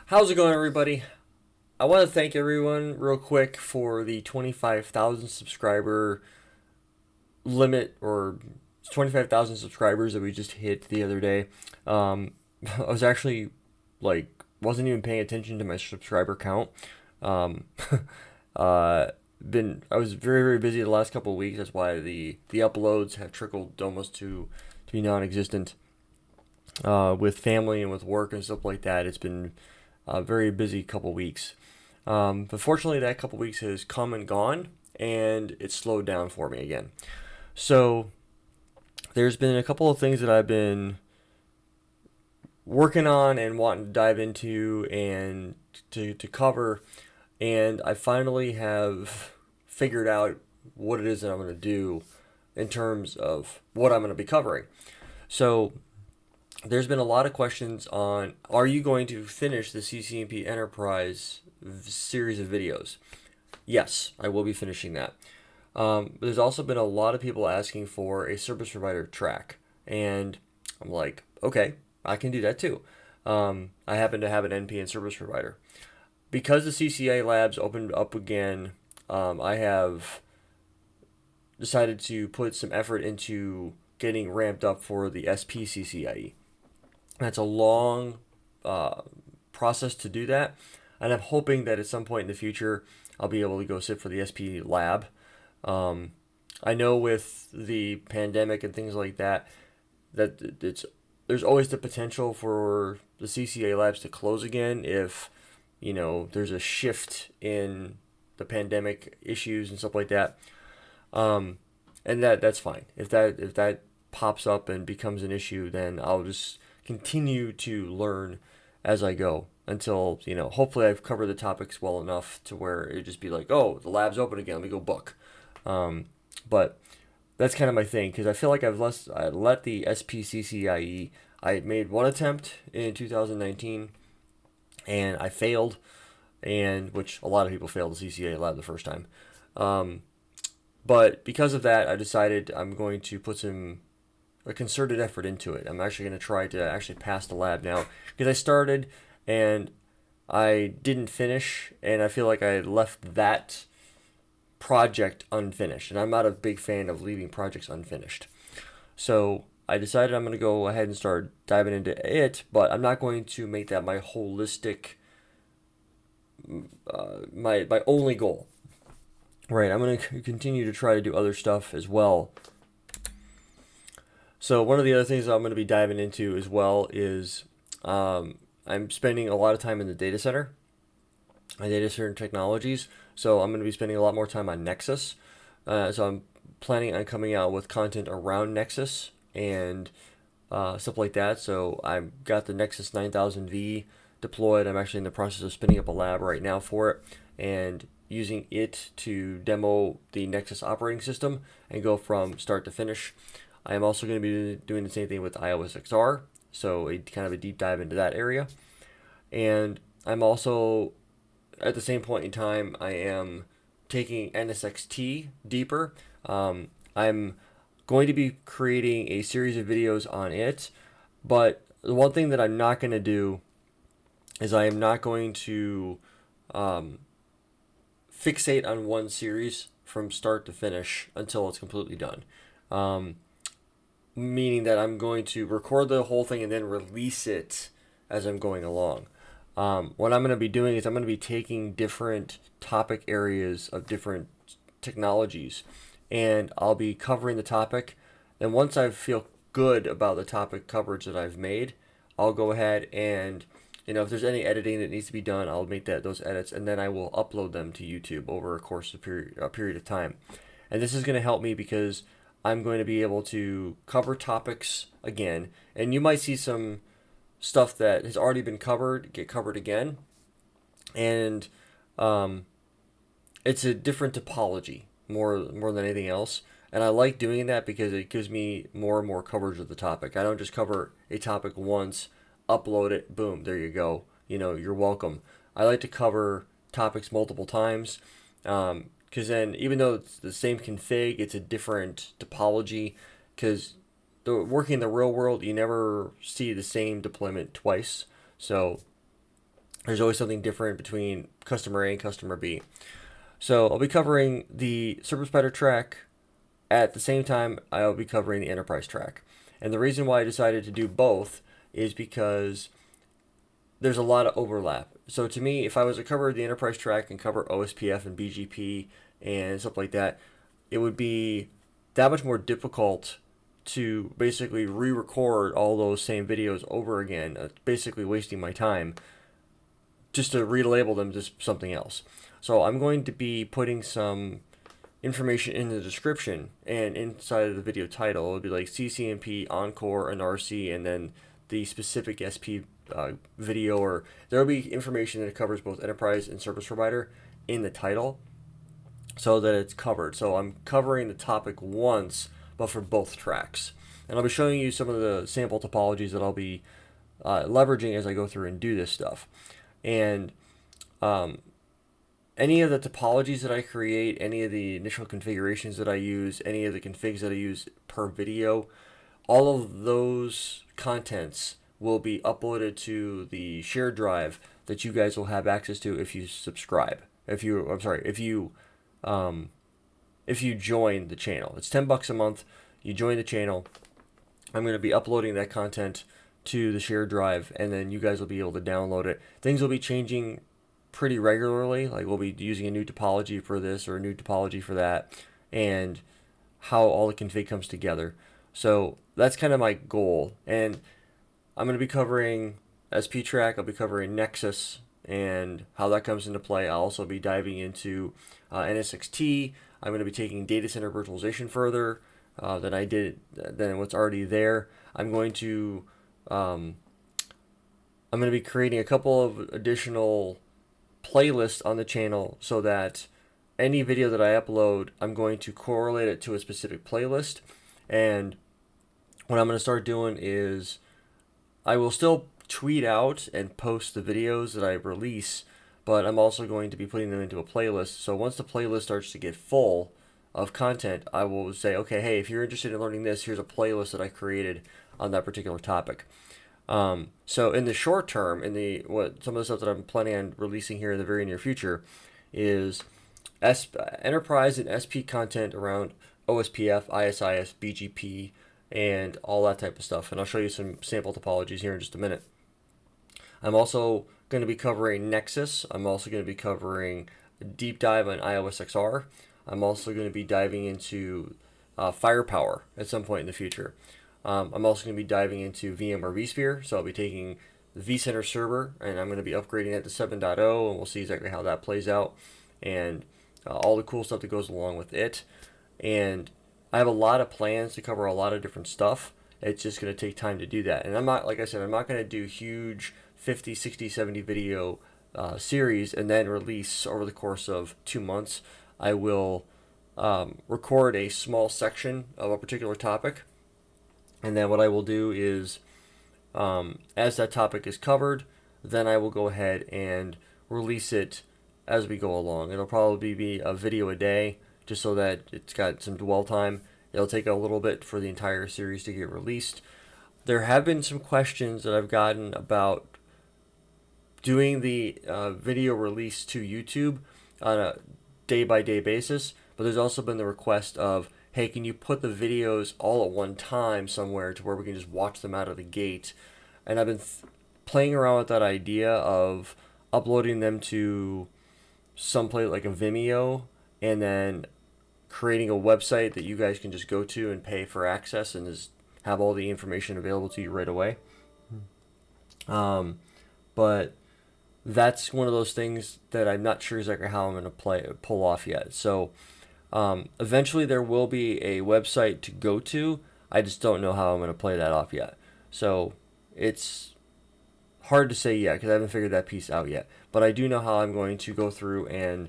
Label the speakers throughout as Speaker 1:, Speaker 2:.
Speaker 1: How's it going, everybody? I want to thank everyone real quick for the 25,000 subscriber limit, or 25,000 subscribers that we just hit the other day. Um, I was actually wasn't even paying attention to my subscriber count. Um, uh, I was very busy the last couple of weeks. That's why the uploads have trickled almost to be non-existent. With family and with work and stuff like that, it's been a very busy couple weeks. But fortunately, that couple weeks has come and gone, and it's slowed down for me again. So there's been a couple of things that I've been working on and wanting to dive into and to cover, and I finally have figured out what it is that I'm going to do in terms of what I'm going to be covering. So there's been a lot of questions on, are you going to finish the CCNP Enterprise series of videos? Yes, I will be finishing that. There's also been a lot of people asking for a service provider track, and I'm like, okay, I can do that too. I happen to have an NPN service provider. Because the CCA labs opened up again, I have decided to put some effort into getting ramped up for the SPCCIE. That's a long uh, process to do that, and I'm hoping that at some point in the future I'll be able to go sit for the SP lab. Um, I know with the pandemic and things like that, there's always the potential for the CCA labs to close again if there's a shift in the pandemic issues and stuff like that. Um, and that's fine. If that pops up and becomes an issue, then I'll just continue to learn as I go until hopefully I've covered the topics well enough to where it just be like, oh, the lab's open again. Let me go book. Um, but that's kind of my thing because I feel like I let the SPCCIE. I made one attempt in 2019 and I failed, and which a lot of people failed the CCA lab the first time. Um, but because of that, I decided I'm going to put a concerted effort into it. I'm actually going to try to actually pass the lab now because I started and I didn't finish, and I feel like I left that project unfinished, and I'm not a big fan of leaving projects unfinished. So I decided I'm going to go ahead and start diving into it, but I'm not going to make that my holistic, my only goal. Right, I'm going to continue to try to do other stuff as well. So one of the other things that I'm going to be diving into as well is I'm spending a lot of time in the data center, my data center technologies. So I'm going to be spending a lot more time on Nexus. So I'm planning on coming out with content around Nexus and stuff like that. So I've got the Nexus 9000V deployed. I'm actually in the process of spinning up a lab right now for it and using it to demo the Nexus operating system and go from start to finish. I am also going to be doing the same thing with iOS XR, so kind of a deep dive into that area. And I'm also, at the same point in time, I am taking NSXT deeper. I'm going to be creating a series of videos on it, but the one thing that I'm not going to do is I am not going to fixate on one series from start to finish until it's completely done. Meaning that I'm going to record the whole thing and then release it as I'm going along. What I'm going to be doing is I'm going to be taking different topic areas of different technologies, and I'll be covering the topic. And once I feel good about the topic coverage that I've made, I'll go ahead and if there's any editing that needs to be done, I'll make those edits, and then I will upload them to YouTube over a course of a period of time. And this is going to help me because I'm going to be able to cover topics again, and you might see some stuff that has already been covered get covered again, and it's a different topology more than anything else. And I like doing that because it gives me more and more coverage of the topic. I don't just cover a topic once, upload it, boom, there you go. You're welcome. I like to cover topics multiple times because then even though it's the same config, it's a different topology because working in the real world, you never see the same deployment twice. So There's always something different between customer A and customer B. So I'll be covering the Service Provider track. At the same time, I'll be covering the Enterprise track. And the reason why I decided to do both is because there's a lot of overlap. So to me, if I was to cover the Enterprise track and cover OSPF and BGP and stuff like that, it would be that much more difficult to basically re-record all those same videos over again, basically wasting my time just to relabel them to something else. So I'm going to be putting some information in the description and inside of the video title. It'll be like CCNP, Encore, and RC, and then the specific SP video, or there will be information that covers both enterprise and service provider in the title so that it's covered. So I'm covering the topic once, but for both tracks. And I'll be showing you some of the sample topologies that I'll be leveraging as I go through and do this stuff. And any of the topologies that I create, any of the initial configurations that I use, any of the configs that I use per video, all of those contents will be uploaded to the shared drive that you guys will have access to if you subscribe. If you join the channel. It's $10 a month. You join the channel. I'm going to be uploading that content to the shared drive, and then you guys will be able to download it. Things will be changing pretty regularly. Like we'll be using a new topology for this or a new topology for that, and how all the config comes together. So that's kind of my goal. And I'm going to be covering SP track. I'll be covering Nexus and how that comes into play. I'll also be diving into NSXT. I'm going to be taking data center virtualization further than what's already there. I'm going to be creating a couple of additional playlists on the channel so that any video that I upload, I'm going to correlate it to a specific playlist. And what I'm going to start doing is I will still tweet out and post the videos that I release, but I'm also going to be putting them into a playlist. So once the playlist starts to get full of content, I will say, okay, hey, if you're interested in learning this, here's a playlist that I created on that particular topic. So in the short term, some of the stuff that I'm planning on releasing here in the very near future is enterprise and SP content around OSPF, ISIS, BGP, and all that type of stuff. And I'll show you some sample topologies here in just a minute. I'm also going to be covering Nexus. I'm also going to be covering a deep dive on iOS XR. I'm also going to be diving into firepower at some point in the future. I'm also going to be diving into VMware vSphere, so I'll be taking the vCenter server and I'm going to be upgrading it to 7.0, and we'll see exactly how that plays out and all the cool stuff that goes along with it. And I have a lot of plans to cover a lot of different stuff. It's just going to take time to do that. And I'm not, like I said, I'm not going to do huge 50, 60, 70 video series and then release over the course of 2 months. I will record a small section of a particular topic. And then what I will do is, as that topic is covered, then I will go ahead and release it as we go along. It'll probably be a video a day, just so that it's got some dwell time. It'll take a little bit for the entire series to get released. There have been some questions that I've gotten about doing the video release to YouTube on a day-by-day basis, but there's also been the request of, hey, can you put the videos all at one time somewhere to where we can just watch them out of the gate? And I've been playing around with that idea of uploading them to some place like a Vimeo, and then creating a website that you guys can just go to and pay for access and just have all the information available to you right away. But that's one of those things that I'm not sure exactly how I'm going to pull off yet. So eventually there will be a website to go to. I just don't know how I'm going to play that off yet. So it's hard to say yet because I haven't figured that piece out yet. But I do know how I'm going to go through and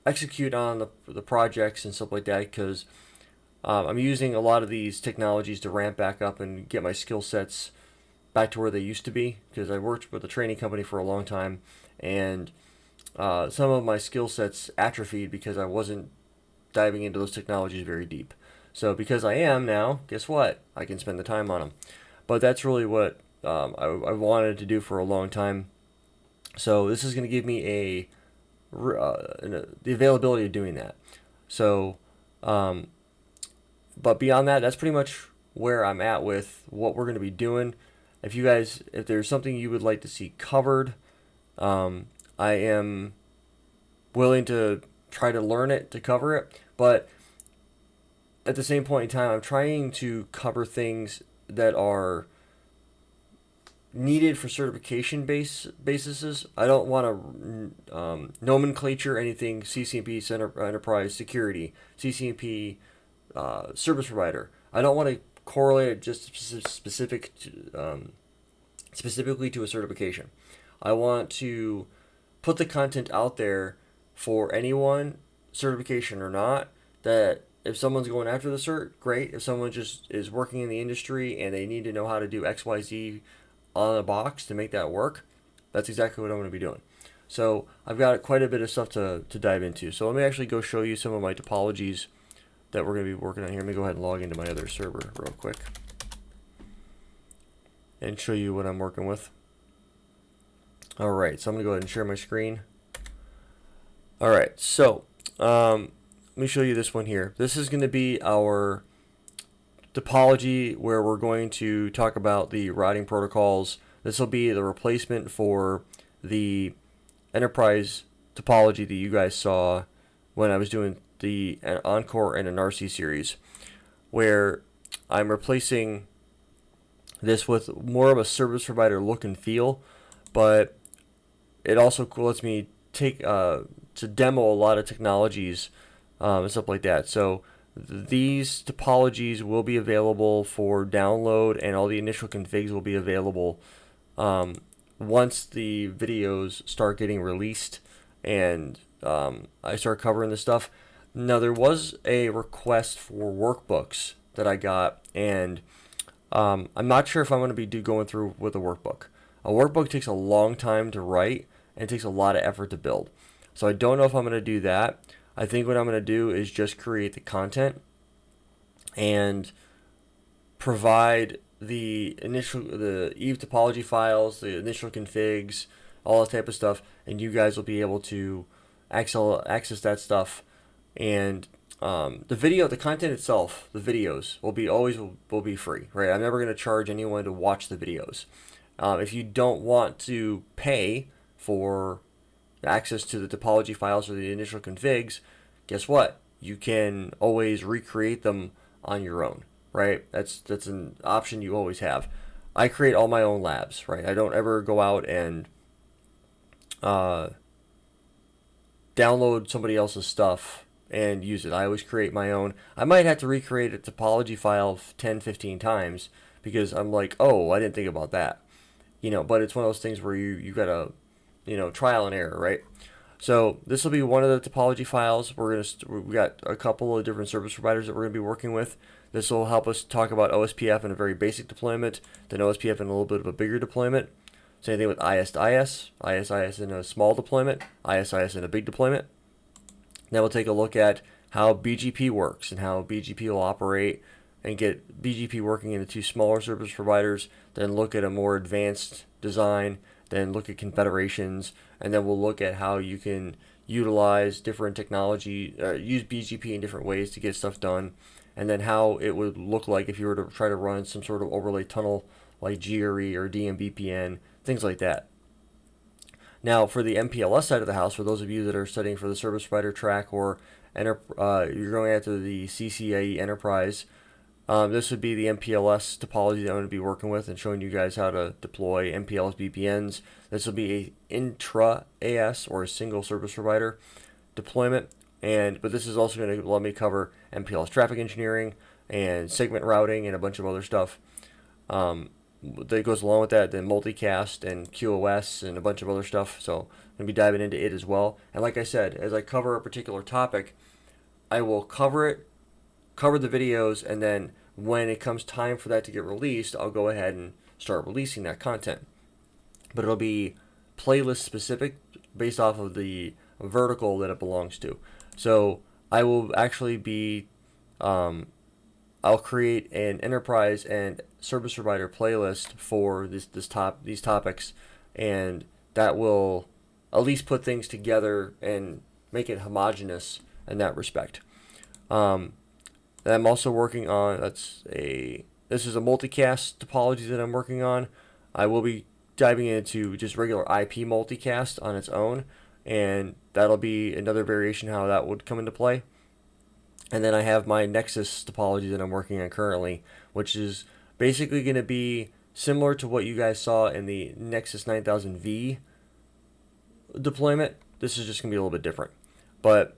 Speaker 1: execute on the projects and stuff like that, because I'm using a lot of these technologies to ramp back up and get my skill sets back to where they used to be, because I worked with a training company for a long time, and some of my skill sets atrophied because I wasn't diving into those technologies very deep. So because I am now, guess what? I can spend the time on them. But that's really what I wanted to do for a long time. So this is going to give me the availability of doing that. So, but beyond that, that's pretty much where I'm at with what we're going to be doing. If there's something you would like to see covered, I am willing to try to learn it to cover it. But at the same point in time, I'm trying to cover things that are needed for certification bases. I don't want to nomenclature anything CCNP Enterprise Security, CCNP Service Provider. I don't want to correlate it just specifically to a certification. I want to put the content out there for anyone, certification or not, that if someone's going after the cert, great. If someone just is working in the industry and they need to know how to do XYZ on a box to make that work, that's exactly what I'm going to be doing. So I've got quite a bit of stuff to dive into. So let me actually go show you some of my topologies that we're going to be working on here. Let me go ahead and log into my other server real quick and show you what I'm working with. Alright, so I'm going to go ahead and share my screen. Alright, so let me show you this one here. This is going to be our topology where we're going to talk about the routing protocols. This will be the replacement for the enterprise topology that you guys saw when I was doing the Encore and an RC series, where I'm replacing this with more of a service provider look and feel, but it also lets me take to demo a lot of technologies and stuff like that. So these topologies will be available for download, and all the initial configs will be available once the videos start getting released and I start covering this stuff. Now, there was a request for workbooks that I got, and I'm not sure if I'm going to be going through with a workbook. A workbook takes a long time to write and takes a lot of effort to build. So I don't know if I'm going to do that. I think what I'm going to do is just create the content and provide the Eve topology files, the initial configs, all that type of stuff, and you guys will be able to access that stuff. And the content itself, the videos will be free, right? I'm never going to charge anyone to watch the videos. If you don't want to pay for access to the topology files or the initial configs, guess what? You can always recreate them on your own, right? That's an option you always have. I create all my own labs, right? I don't ever go out and download somebody else's stuff and use it. I always create my own. I might have to recreate a topology file 10, 15 times because I'm like, oh, I didn't think about that. But it's one of those things where you gotta, trial and error, right? So this will be one of the topology files. We got a couple of different service providers that we're gonna be working with. This will help us talk about OSPF in a very basic deployment, then OSPF in a little bit of a bigger deployment. Same thing with IS to IS, IS in a small deployment, IS in a big deployment. Then we'll take a look at how BGP works and how BGP will operate and get BGP working in the two smaller service providers, then look at a more advanced design, then look at confederations, and then we'll look at how you can utilize different technology, use BGP in different ways to get stuff done, and then how it would look like if you were to try to run some sort of overlay tunnel like GRE or DMVPN, things like that. Now, for the MPLS side of the house, for those of you that are studying for the service provider track or you're going after the CCIE Enterprise, this would be the MPLS topology that I'm going to be working with and showing you guys how to deploy MPLS VPNs. This will be a intra-AS or a single service provider deployment, but this is also going to let me cover MPLS traffic engineering and segment routing and a bunch of other stuff that goes along with that, then multicast and QoS and a bunch of other stuff. So I'm going to be diving into it as well. And like I said, as I cover a particular topic, I will cover the videos, and then when it comes time for that to get released, I'll go ahead and start releasing that content. But it'll be playlist specific based off of the vertical that it belongs to. So I will actually be I'll create an enterprise and service provider playlist for these topics, and that will at least put things together and make it homogeneous in that respect. And I'm also working on, this is a multicast topology that I'm working on. I will be diving into just regular IP multicast on its own, and that'll be another variation how that would come into play. And then I have my Nexus topology that I'm working on currently, which is basically going to be similar to what you guys saw in the Nexus 9000V deployment. This is just going to be a little bit different, but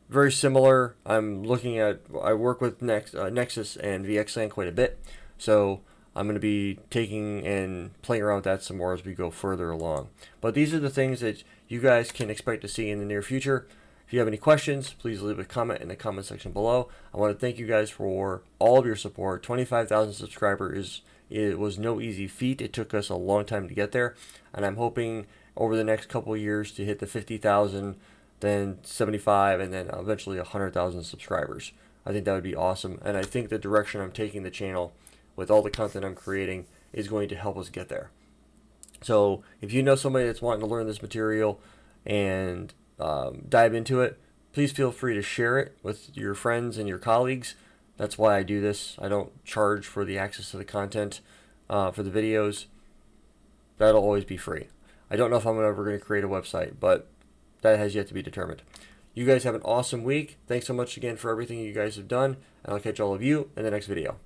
Speaker 1: very similar. I work with Nexus and VXLAN quite a bit, so I'm going to be taking and playing around with that some more as we go further along. But these are the things that you guys can expect to see in the near future. If you have any questions, please leave a comment in the comment section below. I want to thank you guys for all of your support. 25,000 subscribers it was no easy feat. It took us a long time to get there, and I'm hoping over the next couple of years to hit the 50,000, then 75, and then eventually 100,000 subscribers. I think that would be awesome, and I think the direction I'm taking the channel with all the content I'm creating is going to help us get there. So if you know somebody that's wanting to learn this material and dive into it, please feel free to share it with your friends and your colleagues. That's why I do this. I don't charge for the access to the content for the videos. That'll always be free. I don't know if I'm ever going to create a website, but that has yet to be determined. You guys have an awesome week. Thanks so much again for everything you guys have done, and I'll catch all of you in the next video.